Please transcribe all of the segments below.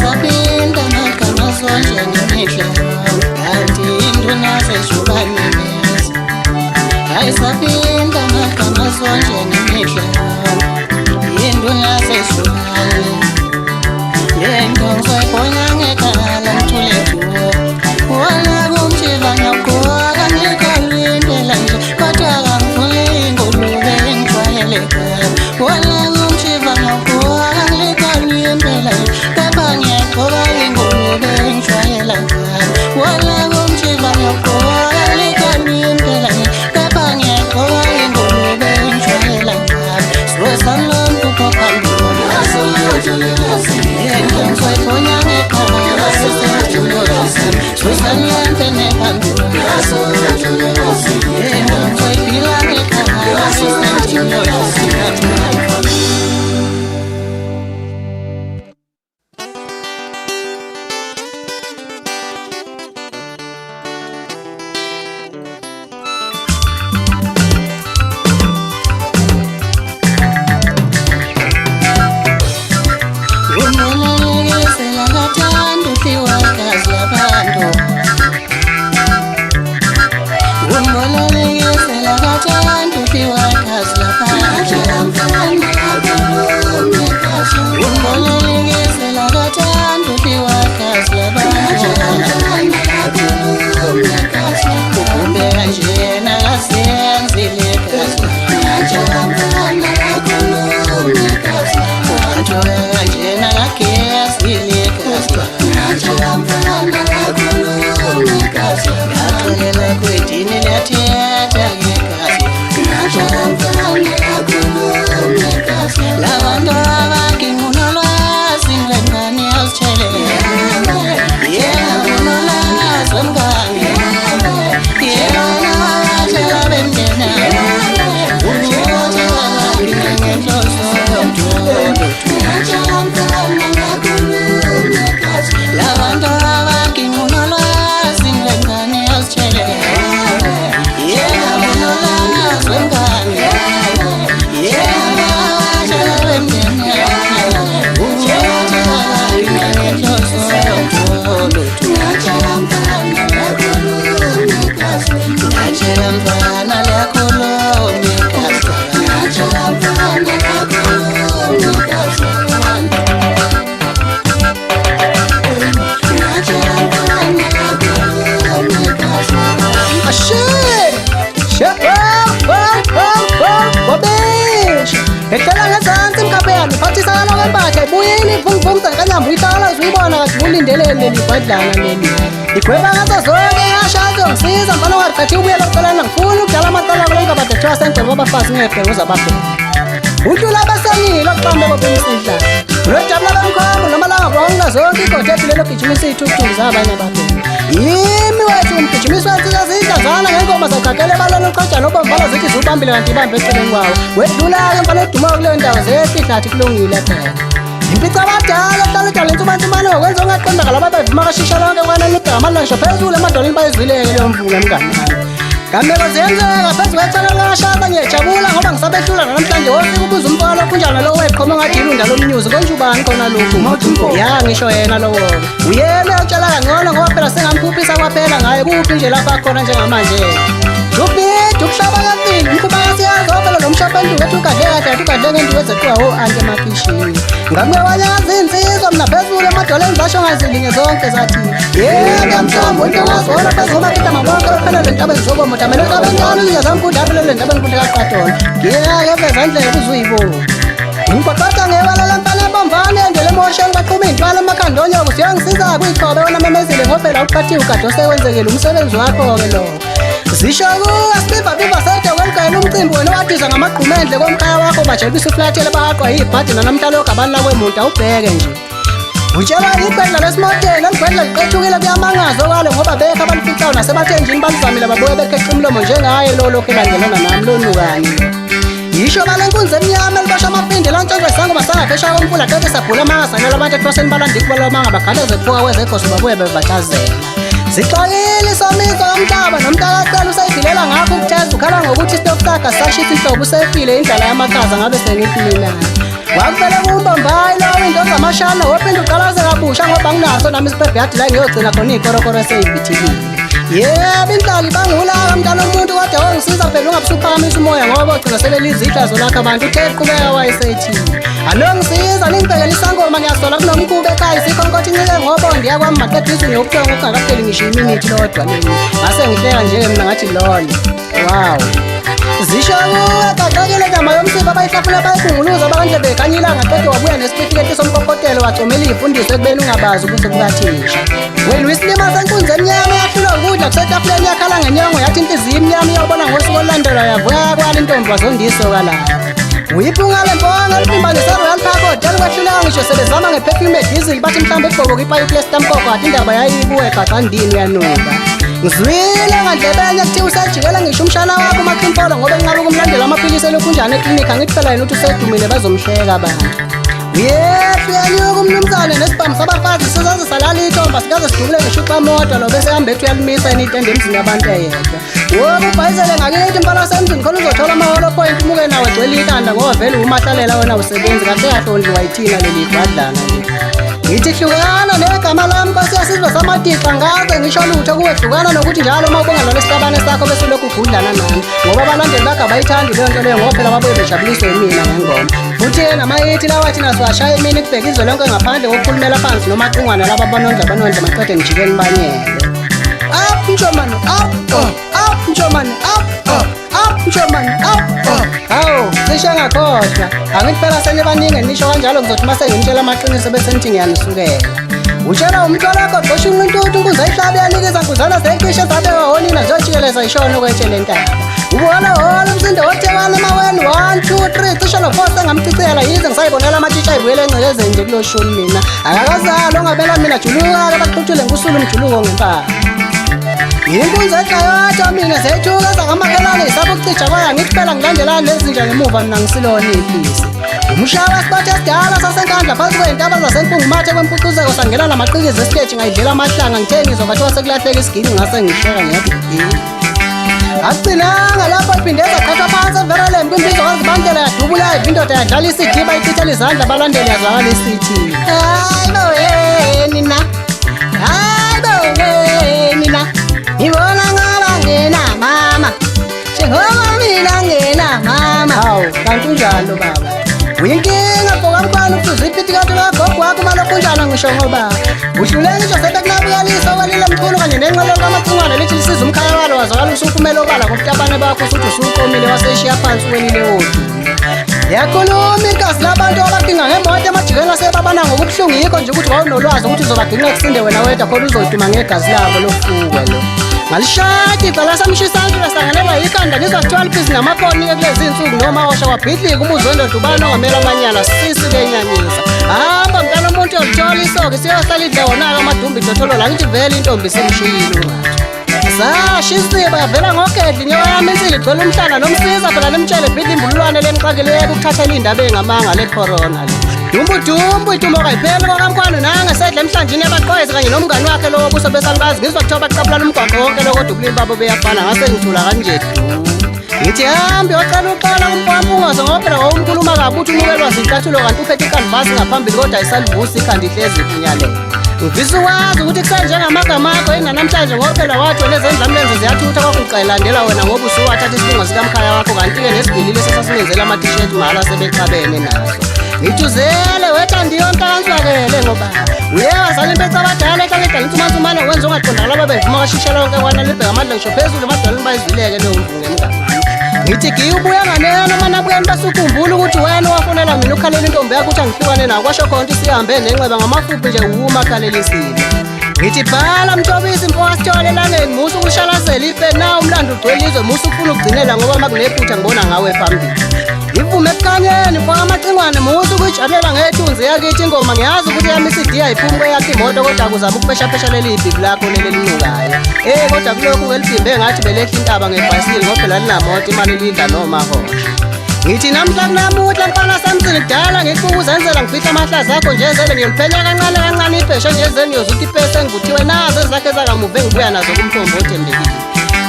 ayisaphinda magama zonje ngemidlalo kanti induna seshubaneleza ayisaphinda magama zonje ngemidlalo induna seshubane yento ngizoyibonya ngekhala ngithule kuwo wala kumthiva nyakuwa kangikalindela nje kodwa kangifuni ingulube engijwayelekayo wala kumthiva nyakuwa kangikalindela nje kepha ngiyagcoba ingulube engijwayelekayo wala kumthiva nyakuwa kangikalindela nje kepha ngiyagcoba ingulube engijwayelekayo sosalompu phambili Ibhadlana leli ikhweba ngazo zonke yashazo ngisiza mfana waqathi ubuyela ucelana ngifuna ukudala amacala kulenga badethiwa sengoba abafazi ngebhengu zabafana untula basanile okuqambe bobeyisidlala lojabula bemkhombo namalanga bonke zonke igodeti lelo gijimisa ithuthuku zabanye abafana yimi wethu umgijimisi wansika zidlazana ngengoma zawukhakele balona uqhajana obomvala zithi zubambile kanti ibambe eceleni kwawo wedlula-ke mfana odumayo kuleyo ndawo zefihlathi kulungile phela impitha abadala ehlala insumantsumane ngokwenza ongaqondaka laba bevuma kashisha lonke kwanele igama langsha phezulu emadolini bayizwileke leyo mvula mngani kameko ziyenzeka phezu kwethana lakashaka ngiyajabula ngoba ngisabehlula namhlanje wofika ubuza umfaka lokhunjana lo weqhoma ngathi ilunda lomnyuzi konje ubani khona lokhu ya ngisho yena lowo uyena utshela kangcono ngoba phela sengamphuphisa kwaphela ngaye kuphi nje lapha khona njengamanje Dupit, ukushaba kampini, umkhuba ngasiyazi ovela nomshaba enduku ethi ugadle ngenduku ezethiwa o-anti emakhishini. Ngamnewanya ngazinsizwa mna phezulu emadoleni zasho ngazilinge zonke zathi yeke mthombo into ngazona phezulu amakitama bonke bephelele entabeni zobomoda mina entabeni nje zamfunda aphelele entabeni kude kaqathona ngiyeke veza indlela uzuyibona ngipaqatha ngebala lamfana ebomvane endele emosheni baqhuma iy'ntwala emakhanda siyangisiza kuyithobe wena memezile ngophela uqathiwe ukade osekwenzekile umsebenzi wakho-ke lowo zisho kuwe sibiva sede welugayela umcimbi wena owadiza ngamagqumendle komkhaya wakho bajelisa ufulathele bahaqwa yibhadi nanamhlalokho abantu lakwemuntu awubheke nje utshelwa igwedla lesimoteni eligwedla liqethukile kuyamangaza okwalo ngoba bekho abalificayo nasebathenjini balizamile babuye bekheqa umlomo njengaye lo lokhu elandelana nami lonukani yisho bale nkunzi emnyama elibasha amapindi lantshonjwe sango basangaphesha komfula qeke sabhula amangasanela abantu etroseni balandikho balomanga bagaleze kufuka kwezekhosi babuye bevatazela zixakile Usomiso kaMhlaba nomntakacela usayidlulela ngakho ukutheza ukhala ngokuthi isitofu sakhe asashisa inhlobo usefile indlala yamakhaza ngabe sengiphilina. Wakuvele kumbombayi lowo indoda amashana wophinde uqalaze kabusha ngoba nginaso nami isibhebhadi la ngiyogcina khona iy'korokoro esey'vithikile. Yebo inhlali bangulaka mntana omuntu kodwa wongisiza phela ungabusuphakamisa umoya ngoba ogcina sebelizidla zonakho abantu uthe qhubeka wayesethile. Anongisiza ningibhekele isangoma ngiyasola kunomkube ekhaya isikhonkotha incike ngobondi yakwami maqedisa ngiyokuthonga ukungakapheli ngisho iminithi lodwa mina. Ngase ngihleka nje mina ngathi lolo. Wow. Zisho kuwe kaqakele nyama yomsiba abayihlafuna bayibunguluza bakanje bekhanyila ngaqeda wabuya nesitifiketi somkokotelo wacomela iy'fundiso ekubeni ungabazi ubuso bukathisha. Wena uyisilima senkundla emnyama yahlulwa ukudla kusetafuleni yakhala ngenyongo yathi inhliziyo imnyama iyawubona ngosuku olulandelayo yavuya kwala intombi wazondiso kalala. Uyiphunga le mponga lipimbanise Royal Park Hotel kwehluleka ngisho sebezama ngeperfume ediesel bathi mhlawumbe egqoboka ipayipi lesitamkoko kati indaba yayibuwe qaqandini uyanuka. Ngizwile ngandlebenya kuthiwa usajikela ngisho umshana wakho uMachimpolo ngoba enqaba ukumlandela amaphilisi elokhunjana eklinikhi angithi phela yena uthi usedumile bazomhleka abantu. Uyehluyenyuka umnumzane nesibhamu sabafazi sizaze salala ithomba sikaze sidubule ngisho uxamoto lo bese hambe ethi uyalimisa enitende emzini yabantu eyedwa. Woke ubhayizele ngakithi impala semzini khona uzothola amaholo point umuke nawe egcwele ikhanda ngoba vele umahlalela wena usebenzi kahle yahlondliwa yithina leli gwadlana leli. Ngithi hlukana negama lami Nkosi yesizwe samadiqa ngaze ngisho lutho kuwe hlukana nokuthi njalo uma ubonga lesitabane sakho bese lokhu ugudlana nami ngoba abalandeli bakhe abayithandi leyo nto leyo ngoba phela babuye bejabuliswe yimina ngengoma. Futhi yena mayithi lawa thina siwashaya imini kubheka izwe lonke ngaphandle kokukhulumela phansi noma qingwana laba banondla maqede ngijike nibanyele. Up Njomani up Njomani up Njomani up. Hawu cishe ngakhohlwa angithi phela senibaningi nisho kanjalo ngizothi mase ngimtshela amaqiniso bese nithi ngiyanisukela. Utshela umntwana wakho gqosha uNtuthu unkuza ihlabe yanikeza nkuzana zecishe zabe wahonina njojikeleza ishona okwetshele ntaba. Ubona wona umsindo wothekana emaweni 1 2 3 cishe lo4 sengamchicela yize ngisayibonela amatshitsha ayivuyele engcekezeni nje kuloshuni mina. Akakazalo ngabela mina juluka abaqhuthule ngusulu mjuluko ngempala. Inkunzi eqayatha mina zethuka zangamakhelane isabucija kwaya ngithi phela ngilandelana nezinja ngemuva mina ngisilona iphisi. Umshaya siphathe sidala sasenkandla phansi kwentaba zasenkungumathe kwempucuzeko sangena namaqikizi esiteji ngayidlela amahlanga ngithe ngizobathiwa sekulahleka isigini ngase ngihleka ngiyathi agcinanga lapho iphindeza qhathwa phansi everalem kwimbizo wazibandlela yadubula indoda yadlala isidiba ichithela izandla abalandeli yazwakala isithi hayi bo nina hayi bo nina ngibona ngaba ngena mama njengoba mina ngena mama. Hawu kanti unjalo baba uyinkinga bhoka mkhwana ukuziphithi kanti kagogo wakho malokhu unjalo ngisho ngoba uhlule ngisho sebekunabuyalisa walile mkhulu kanye nenqalo kamacingwane lithi lisiza umkhaya walo wazakala usuphumela obala ngokutabane bakho usuthi usuqomile waseshiya phansi wenile wodwa. Yakhuluma inkazi labantu abadinga ngemoto emajikeni asebabana ngokubuhlungu yikho nje ukuthi wawunolwazi ukuthi uzobadinga kusinde wena wedwa khona uzoduma ngegazi labo lofuwe lo. Ngalishadi icala samshisantu lasanganelwa yikhanda ngizwa kuthiwa liphisi namafoni kulezi insuku noma washa wabhidlika umuzi wendoda ubani ongamela amanyala sisi lenyanyisa. Hamba mntana umuntu yolithola isoke siyohlala idle wonaka amadumbi idlotholo la ngithi vele intombi simshiyile ungathi. Sashisiba vela ngogedli nyewa yami insili igcwele umhlanga nomsiza phela nimtshele bhidla imbululwane lenixakileko ukuthathela iy'ndaba ey'ngamanga le-corona le. Dumbu itumbo kayipheli kwakamkhwana nangesedla emhlanjini yabaqhwezi kanye nomngani wakhe lowo buso besalibazi ngizwa kuthiwa baqaphulana umgwaqo wonke lo kodwa ubulili babo beyafana ngase ngithula kanje ngithi hambi yocela uqala kumpampungozo ngoba phela wawumkhuluma kabi uthi unukelwa zintathulo kanti uphethe ikanvasi ngaphambili kodwa ayisalivusi ikhanda ihlezi iphunyalele. Ngifisa ukwazi ukuthi kusenjengamagama akho yini namhlanje ngoba phela wathi wena ezendlamlenze ziyathutha kwakuqayilandela wena ngoba usuwathatha isilungo sikamkhaya wakho kanti-ke nesibilile sesasimenzela ama-t-shirt mahhala sebexabene naso. Ngithuzele wethandiyo nkanswakele ngoba uyewazala impethu abadala eqaleda ngithumathumane wenza ungaqondakala babevuma kwashishela wonke kwana libheka amandla ngisho phezulu emadalini bayizileke leyo mvunge mngani. Ngithi giubuya nganena noma nabuyeni basukhumbula ukuthi wena wafunela mina ukhalela intombi yakho ukuthi angihlukane nayo kwasho khonto sihambe nenxeba ngamafuphi nje umakhalelesile. Ngithi bhala mthobisi mfowethu asithole elangeni musu ukulishalazela ipe na umlando ugcwele izwe musu ufuna ukugcinela ngoba makunephutha ngibona ngawe phambili. Ivume ebukhanyeni mfaka amacingwane musu ukuyijabulela ngethunzi yakithi ingoma ngiyazi ukuthi yami isidi ayiphumi yakhe imoto kodwa kuzama ukupesha leli ibhibi lakho leli linukayo. Kodwa kulokhu ngelibhimbe ngathi belehla intaba ngebhayisikili ngoba phela linamoto imali lidla noma hosha. Ngithi namhla kunamuhla mfana samsini kudala ngikuzenzela ngifihla amahlazi akho nje zele ngiyoliphenya kancane kancane ibhesha nje zele ngiyozuthi ipese ngivuthiwe nazo ezakhe zakamuve ngibuya nazo kumthombo othembekile.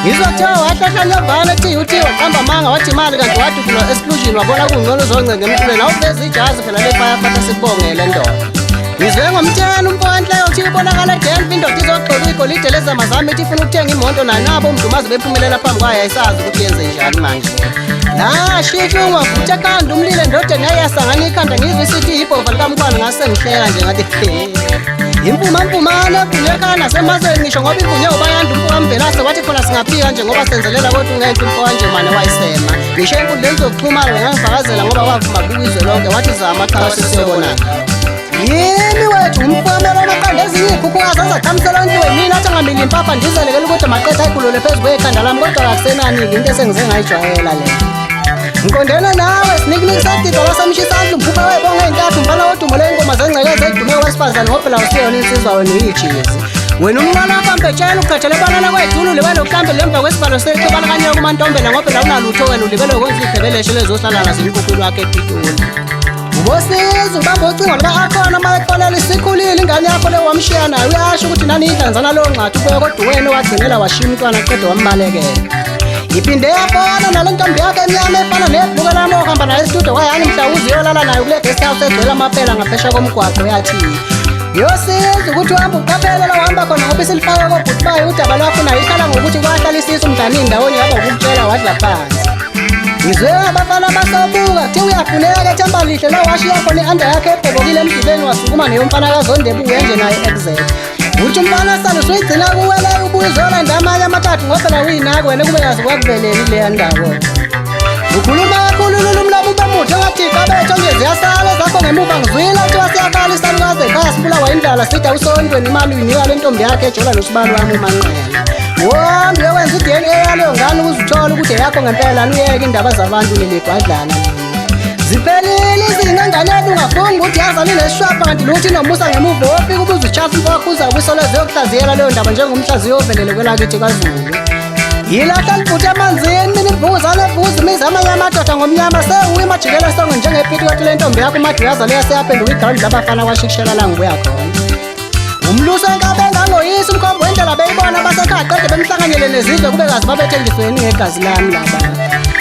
Ngizwa kuthiwa wahlahla nyovane ethi uthi waqamba amanga wathi imali kanti wathi kulo exclusion wabona kungcono uzoncenga emculweni awuveze ijazi phela lefayafata sikubongele ndoda. Ngizwe ngomtshela umfowethu uthi ubonakala eDenver indoda izogxola igolide lezamazame ithi ifuna ukuthenga imoto nanabo umdumazi bephumelela phambi kwayo ayisazi ukuthi yenze njani manje. Shithu ungavutha kandi umlile ndodeni yayasangana ikhanda ngizwe isithi ibhova likamntwana ngase ngihleka nje ngathi impumana ephulekana nasemazweni ngisho ngoba impunye ubayanda umfowamvelase wathi khona singaphika nje ngoba senzelela kodwa ungeke umfowanje mane wayisema. Ngisho enkundleni zokuxhumana ngangifakazela ngoba wavuma kukwizwe lonke wathi zama cha sisebonana. Yini wethu umfowamela amaqanda ezinye ikhukhukazi azaqhamisela ontiwe mina athi angamili impapha ndizelekela ukuthi maqetha ayikhulule phezu kwekhanda lami kodwa akusenani-ke into esengize ngayijwayela le. Ngikondena nawe sinikini sadida lasamshisandla umphupha wayibonga ey'ntathu mfana wodumo ley'ngoma zengcekeza edume wesifazane ngophela usiyona insizwa wena uyijezi. Wena umnqala wapambetshela ukukhathele banana kwethulu ulibele ukuhlambela emva kwesibalo selixebala kanyeka kumantombela ngophela unalutho wena ulibele ukwenza igqebeleshe lezohlala nasemkhukhwini wakhe ePitoli. Ubosiza ubamba ucingo lika-akhona uma ekufonela isikhulile ingane yakho leyo wamshiya nayo uyasho ukuthi nani idlanzana lowo nqathi ubuye kodwa wena wagcinela washiya umntwana qeda wambalekela. Iphinde yafana nale ntombi yakhe emnyama efana nebhuka lami ohamba nayo esitudio kwayani mhla uziyolala nayo kule guest house egcwele amaphela ngaphesha komgwaqo yathi yosiza ukuthi uhambe uqaphele la uhamba khona ngoba isilifaka kobhuti bayo udaba lwakho nayo ikhala ngokuthi kwahlala isisu mntanini ndawonye yaba ukukutshela wadla phansi. Ngizwe abafana basobuka kuthiwa uyafuneka ethemba lihle la washiya khona i-under yakhe ebhobokile emgibeni wasukuma neyomfana kazondebu uye nje naye exit. Uthi umfana salo usuyigcina kuwele ubuyizolanda amanye amathathu ngophela uyinaki wena kube yazi kwakuveleni kuleya ndawo. Ukhuluma kakhulu umlomo ubemuhle ngathi kabetho nje ziyasala zakho ngemuva ngizwile kuthiwa siyakhala isalukazi ekhaya sibulawa indlala sida usontweni imali uyinika le ntombi yakhe ejola nosibalo wami umanqela. Wohambe uyokwenza i-DNA yaleyo ngane ukuze uthole ukuthi eyakho ngempela uyeke indaba zabantu neligwadlana. Ziphelile izinganganeni ungafuni ukuthi yazali nesishwapha kanti luthi nomusa ngemuva wofika ubuze uchaza umfowakho uza kusoleze yokuhlaziyela leyo ndaba njengomhlaziyo ovelele kwelakithi kwaZulu. Yilahla liphuthe emanzini mina imvunguzane evuza imizi amanye amadoda ngomnyama sewuye imajikela esongo njengepiti kwathi le ntombi yakho umade uyazale yaseyaphenduka igrawundi labafana kwashikishela nguya khona. Umluso enkabe engangoyisa umkhombo wendlela beyibona abasekhaya qede bemhlanganyele nezizwe kube kazi babethenjisweni ngegazi lami laba.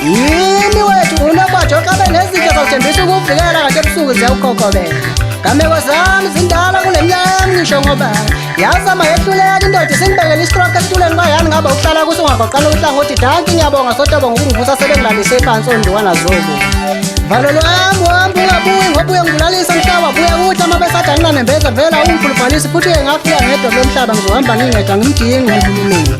Yini wethu unokwathi oqabe nezinto zawuthembisa ukuvikela kanti ebusuku ziyawukhokobela. Gameko zami zindala kuneminyaka yami ngisho ngoba yazama yehluleka indoda isingibekela istroke esitulweni kwayani ngaba uhlala kuso ungaqala uhlangothi danki ngiyabonga sodwa ngokungivusa sebengilalise phansi ondiwana zobo. Valo lwami uhambe ungabuyi ngobuye ngibulalisa mhlaba buye kuhle amabesadani nembeza vela ungkhuluphalisi futhi ngafika ngedwa lomhlaba ngizohamba ngingedwa ngimdingi uhulumeni.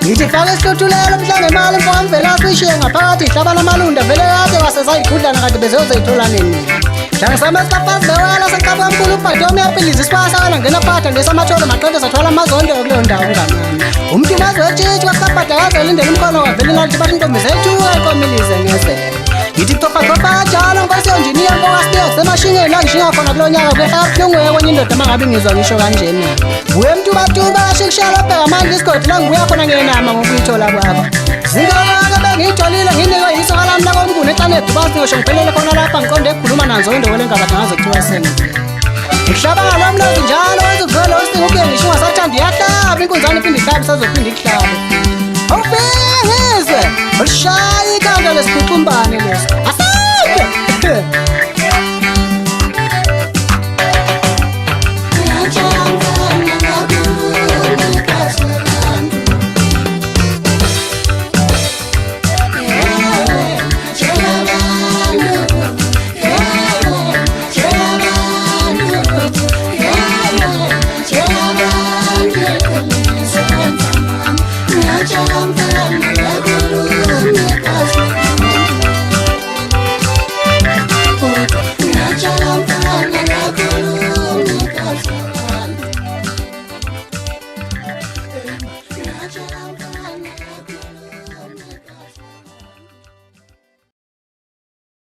Ngithi faka isihlothulelo mhla ngemali mfowamvelasi uyishiye ngaphakathi ihlaba lamalunda vele kade wasezayigudlana kade bezeyozayithola nini. Njangisama esikafazi bewala seqaba kamkhulu ubhadomi uyapiliza isipasa wena ngena phata ngesamatholo maqede sathwala amazondo kuleyo ndawo ungamani. Umntumazi wetshitshi kwasabhada wazelindela umkhono wavele ngathi bathi intombi zayithuka ikomilize ngezelo. Ngithi cofa kanjalo ngoba siyonjiniya ngokasiya semashingeni la ngishinga khona kulo nyaka kwehla kabuhlungu kwenye indoda mangabe ngizwa ngisho kanjena. Buye mtubatuba ashikishela bheka manje isigodi la ngibuya khona ngenama ngokuyithola kwakho. Zingaka bengiyitholile nginikwe yisoka lami la komnguni eCanedu basi ngisho ngiphelele khona lapha ngiqonde ukukhuluma nazo indowole engabada ngazo kuthiwa sengithi. Ngihlaba ngalomlozi njalo wenza ukuvela usinga ukuye ngisho ungasathandi yahlaba inkunzane iphinde ihlabe sazophinde ikuhlabe. Awubhekizwe olishaya ikhanda lesikhuxumbane leso asake. Jump